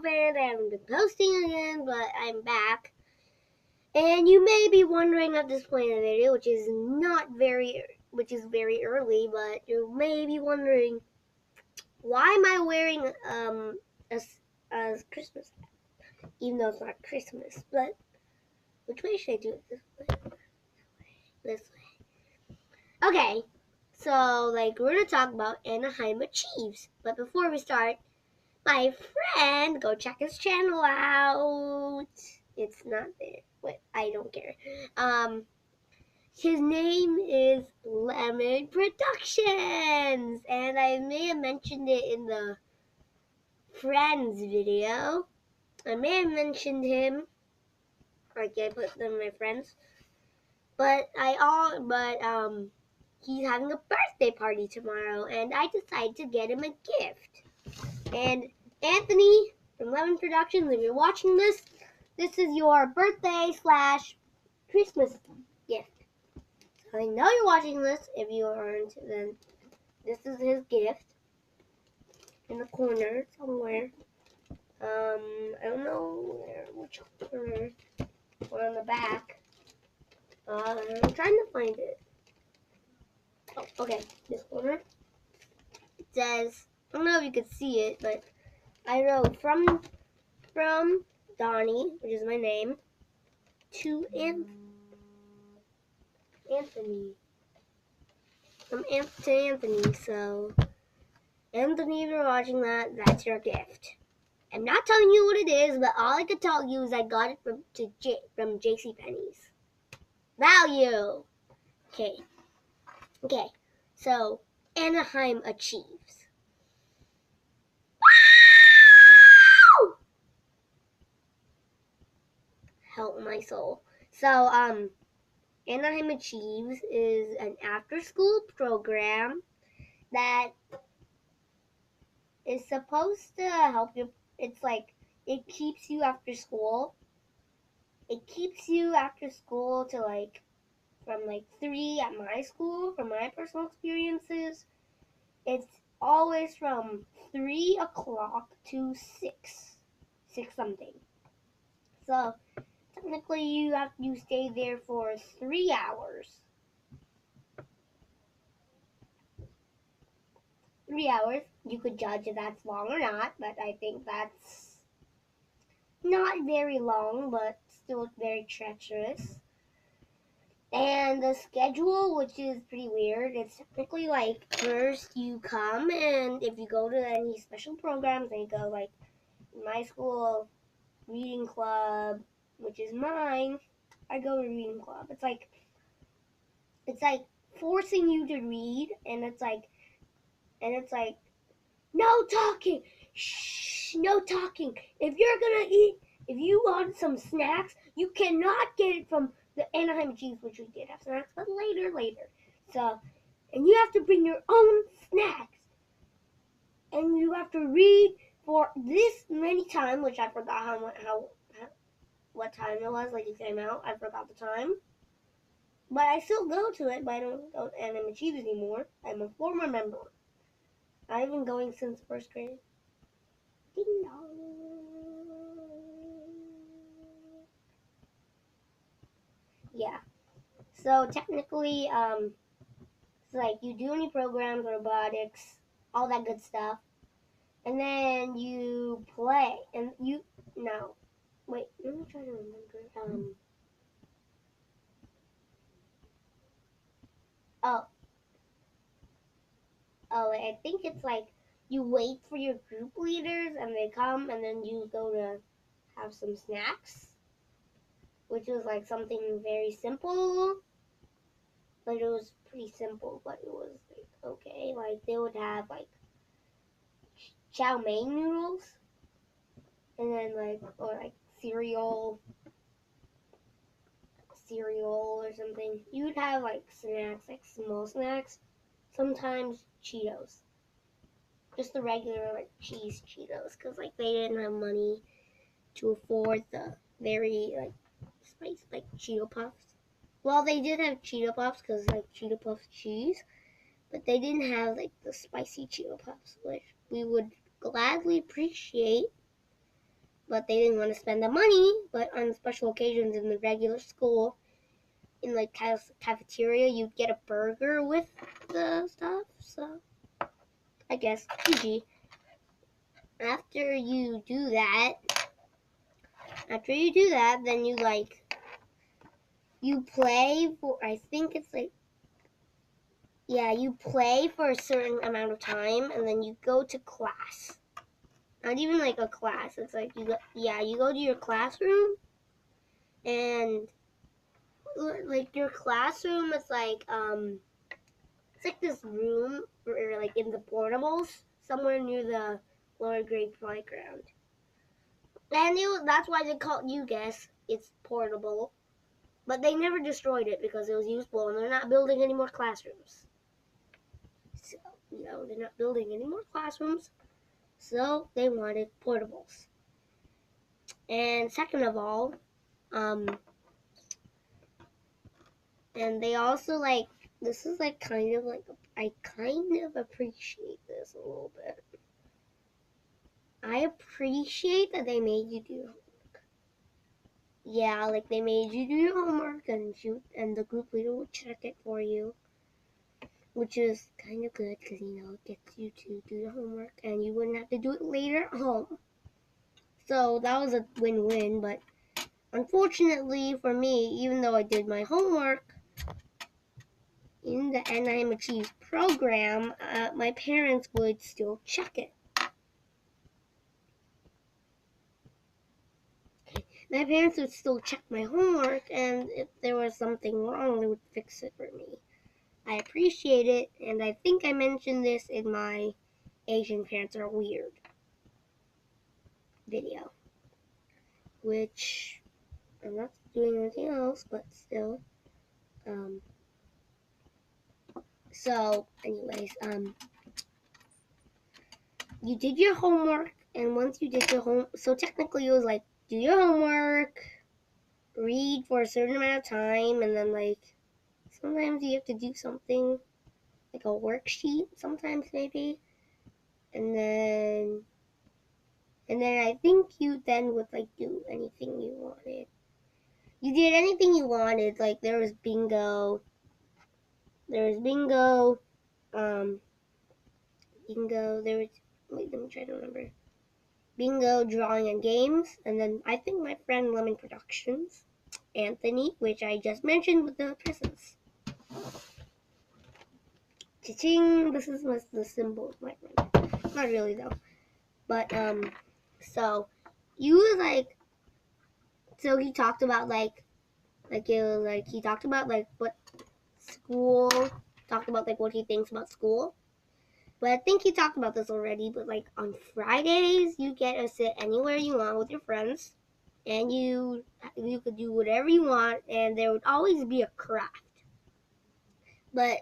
COVID. I haven't been posting again, but I'm back. And you may be wondering at this point in the video, which is very early, but you may be wondering, why am I wearing a Christmas hat? Even though it's not Christmas, but which way should I do it? This way? This way. Okay, so we're gonna talk about Anaheim Achieves. But before we start, my friend, go check his channel out. It's not there. Wait, I don't care. His name is Lemon Productions, and I may have mentioned it in the Friends video. I may have mentioned him, like I put them in my friends, but he's having a birthday party tomorrow, and I decided to get him a gift. And Anthony from Lemon Productions, if you're watching this, this is your birthday / Christmas gift. So I know you're watching this. If you aren't, then this is his gift. In the corner somewhere. I don't know which corner. Or on the back. I'm trying to find it. Oh, okay, this corner. It says, I don't know if you could see it, but I wrote from Donnie, which is my name, to Anthony. From to Anthony, so Anthony, if you're watching that, that's your gift. I'm not telling you what it is, but all I could tell you is I got it from JCPenney's. Value! Okay, so Anaheim Achieves. Wow! Help my soul. So, Anaheim Achieves is an after-school program that is supposed to help you. It's like, it keeps you after school. It keeps you after school to from 3 at my school, from my personal experiences. It's always from 3 o'clock to 6 something. So technically you stay there for 3 hours. 3 hours. You could judge if that's long or not, but I think that's not very long, but still very treacherous. And the schedule, which is pretty weird, it's technically first you come, and if you go to any special programs, then you go my school reading club, which is mine. I go to reading club. It's like forcing you to read, and it's like no talking, shh, no talking. If you want some snacks, you cannot get it from the Anaheim Chiefs, which we did have snacks, but later. So, and you have to bring your own snacks, and you have to read for this many time, which I forgot what time it was. It came out. I forgot the time, but I still go to it. But I don't go to Anaheim Chiefs anymore. I'm a former member. I've been going since first grade. Ding dong. Yeah. So technically, it's you do any programs, robotics, all that good stuff, and then you play, and wait, let me try to remember. I think it's you wait for your group leaders, and they come, and then you go to have some snacks, which was something very simple. But it was pretty simple, but it was okay. They would have chow mein noodles, and then or cereal or something. You would have snacks, small snacks, sometimes Cheetos, just the regular cheese Cheetos, because they didn't have money to afford the very spicy Cheeto Puffs. Well, they did have Cheeto Puffs because Cheeto Puff cheese, but they didn't have the spicy Cheeto Puffs, which we would gladly appreciate. but they didn't want to spend the money. But on special occasions in the regular school, in like cafeteria, you'd get a burger with the stuff. So I guess PG. After you do that, then you play for. I think it's like you play for a certain amount of time, and then you go to class. Not even like a class. It's like you go to your classroom, and like your classroom is like it's like this room or like in the portables somewhere near the lower grade playground. And that's why they call it, you guess, it's portable. But they never destroyed it because it was useful, and they're not building any more classrooms. So, they're not building any more classrooms, so they wanted portables. And second of all, and they also this is like kind of like, I kind of appreciate this a little bit. I appreciate that they made you do homework. Yeah, like they made you do your homework, and the group leader would check it for you, which is kind of good because it gets you to do your homework, and you wouldn't have to do it later at home. So that was a win-win. But unfortunately for me, even though I did my homework in the Anaheim Achieves program, my parents would still check it. My parents would still check my homework, and if there was something wrong, they would fix it for me. I appreciate it, and I think I mentioned this in my Asian Parents Are Weird video, which I'm not doing anything else, but still. So, anyways, you did your homework, and once you did your so technically it was like, do your homework, read for a certain amount of time, and then sometimes you have to do something like a worksheet, sometimes maybe, and then I think you then would do anything you wanted. You did anything you wanted, like there was bingo, bingo, there was, wait, let me try to remember. Bingo, drawing, and games, and then I think my friend Lemon Productions, Anthony, which I just mentioned with the presents. Cha-ching! This is the symbol of my friend. Not really though, but so you was so he talked about it was he talked about what school, talked about what he thinks about school. But I think he talked about this already, but on Fridays you get to sit anywhere you want with your friends, and you could do whatever you want, and there would always be a craft. But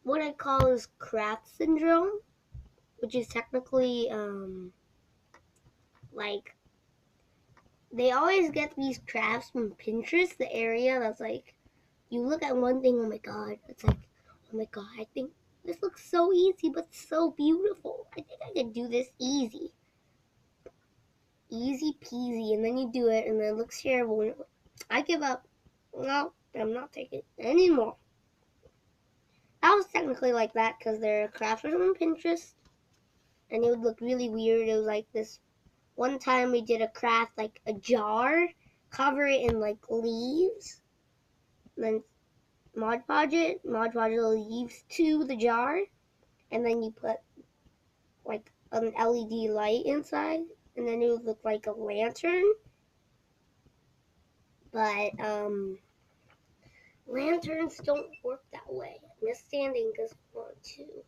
what I call is craft syndrome, which is technically they always get these crafts from Pinterest, the area that's you look at one thing, oh my god, it's oh my god, I think this looks so easy but so beautiful. I think I could do this easy peasy, and then you do it and then it looks terrible. I give up. No, I'm not taking it anymore. That was technically like that because their crafts were on Pinterest, and it would look really weird. It was this one time we did a craft a jar, cover it in leaves, and then Mod Podge the leaves to the jar, and then you put an LED light inside, and then it would look like a lantern. But lanterns don't work that way. Miss Standing doesn't want to.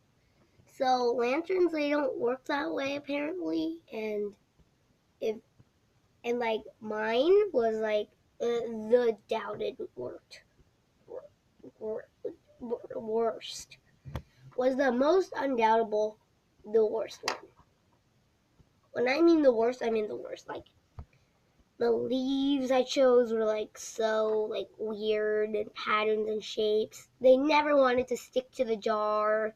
So lanterns, they don't work that way apparently, and mine was the doubted worst. Was the most undoubtable, the worst one. When I mean the worst, I mean the worst. The leaves I chose were so weird and patterns and shapes. They never wanted to stick to the jar,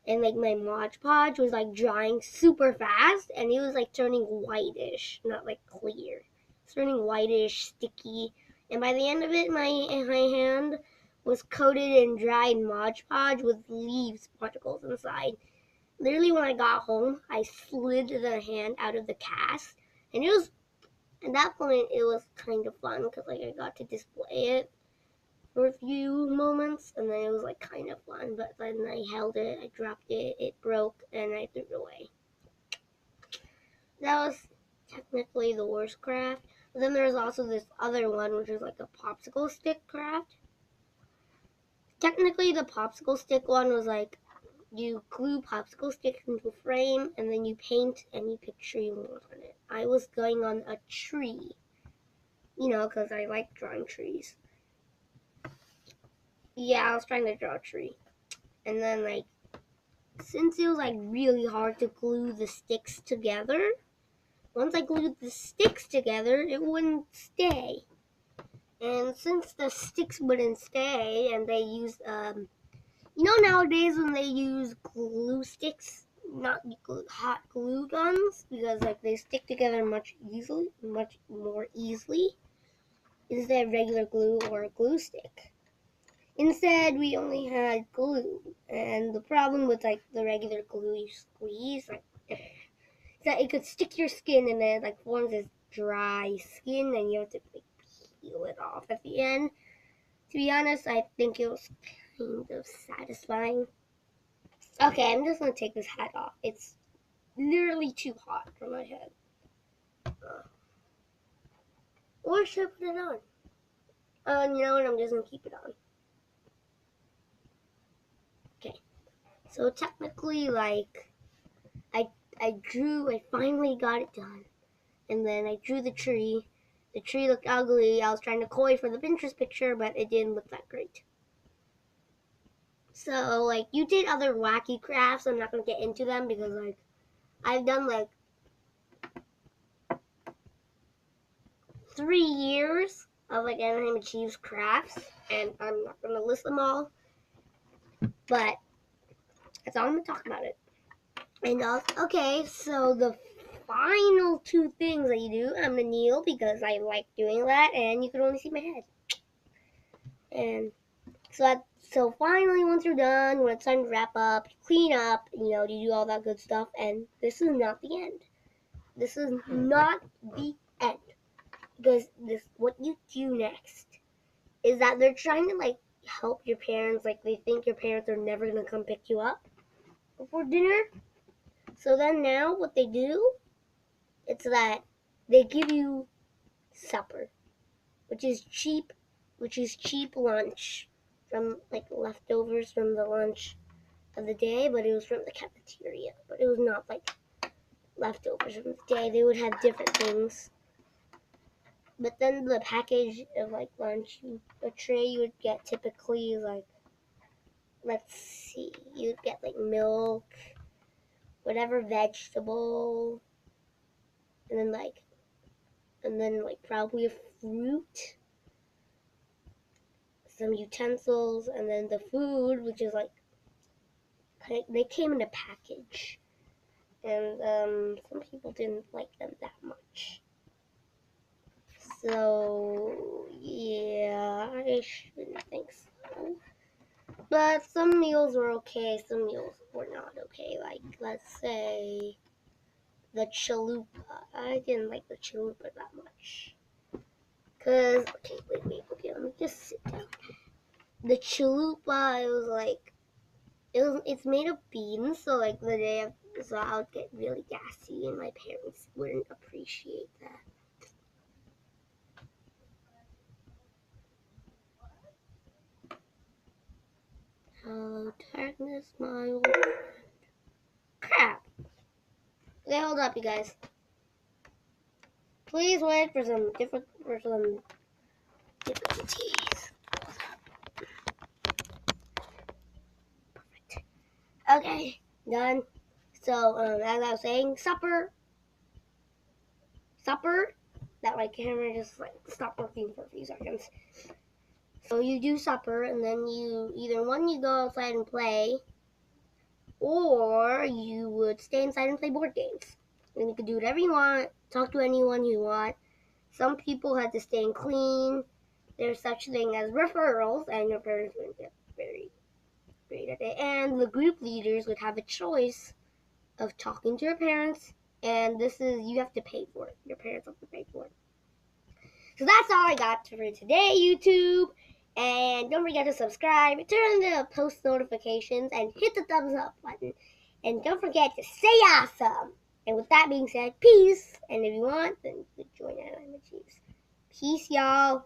and like my Mod Podge was like drying super fast, and it was like turning whitish, not like clear. It's turning whitish, sticky, and by the end of it, my hand was coated in dried Mod Podge with leaves particles inside. Literally, when I got home, I slid the hand out of the cast, and it was at that point it was kind of fun because like I got to display it for a few moments, and then it was like kind of fun. But then I held it, I dropped it, it broke, and I threw it away. That was technically the worst craft. But then there's also this other one, which is like a popsicle stick craft. Technically, the popsicle stick one was like you glue popsicle sticks into a frame, and then you paint any picture you want on it. I was going on a tree, because I like drawing trees. Yeah, I was trying to draw a tree. And then, like, since it was, like, really hard to glue the sticks together, once I glued the sticks together, it wouldn't stay. And since the sticks wouldn't stay, and they used, nowadays when they use glue sticks, not hot glue guns, because, like, they stick together much more easily, instead of regular glue or a glue stick. Instead, we only had glue, and the problem with like the regular glue you squeeze, like, is that it could stick your skin and then like forms this dry skin, and you have to like peel it off at the end. To be honest, I think it was kind of satisfying. Okay, I'm just gonna take this hat off. It's literally too hot for my head. Or should I put it on? You know what? I'm just gonna keep it on. Okay. So technically, like, I finally got it done. And then I drew the tree. The tree looked ugly. I was trying to koi for the Pinterest picture, but it didn't look that great. So, like, you did other wacky crafts. I'm not going to get into them because, like, I've done, like, 3 years of, like, Anaheim Achieves crafts. And I'm not going to list them all. But that's all I'm going to talk about it. And, okay, so the final 2 things that you do, I'm going to kneel because I like doing that. And you can only see my head. And so finally, once you're done, when it's time to wrap up, you clean up, you do all that good stuff, and this is not the end. This is not the end. Because what you do next is that they're trying to, like, help your parents. Like, they think your parents are never going to come pick you up before dinner. So then now what they do, it's that they give you supper, which is cheap lunch from, like, leftovers from the lunch of the day, but it was from the cafeteria. But it was not like leftovers from the day. They would have different things. But then the package of like lunch, a tray you would get typically like, let's see, you'd get like milk, whatever vegetable, and then like probably a fruit, some utensils, and then the food, which is like they came in a package. And some people didn't like them that much. So, yeah, I shouldn't think so. But some meals were okay, some meals were not okay. Like, let's say, the chalupa. I didn't like the chalupa that much. Okay, okay, let me just sit down. The chalupa, it was like, it's made of beans, so like so I would get really gassy, and my parents wouldn't appreciate that. Oh, darkness, my old friend. Crap. Okay, hold up, you guys. Please wait for some difficulties. Perfect. Okay, done. So, as I was saying, supper. That my camera just like stopped working for a few seconds. So you do supper, and then you go outside and play, or you would stay inside and play board games. And you could do whatever you want, talk to anyone you want. Some people had to stay clean. There's such thing as referrals, and your parents would get very great at it. And the group leaders would have a choice of talking to your parents, and this is, you have to pay for it. Your parents have to pay for it. So that's all I got for today, YouTube. And don't forget to subscribe, turn on the post notifications, and hit the thumbs up button. And don't forget to say awesome. And with that being said, peace. And if you want, then you could join Anaheim Chiefs. Peace, y'all.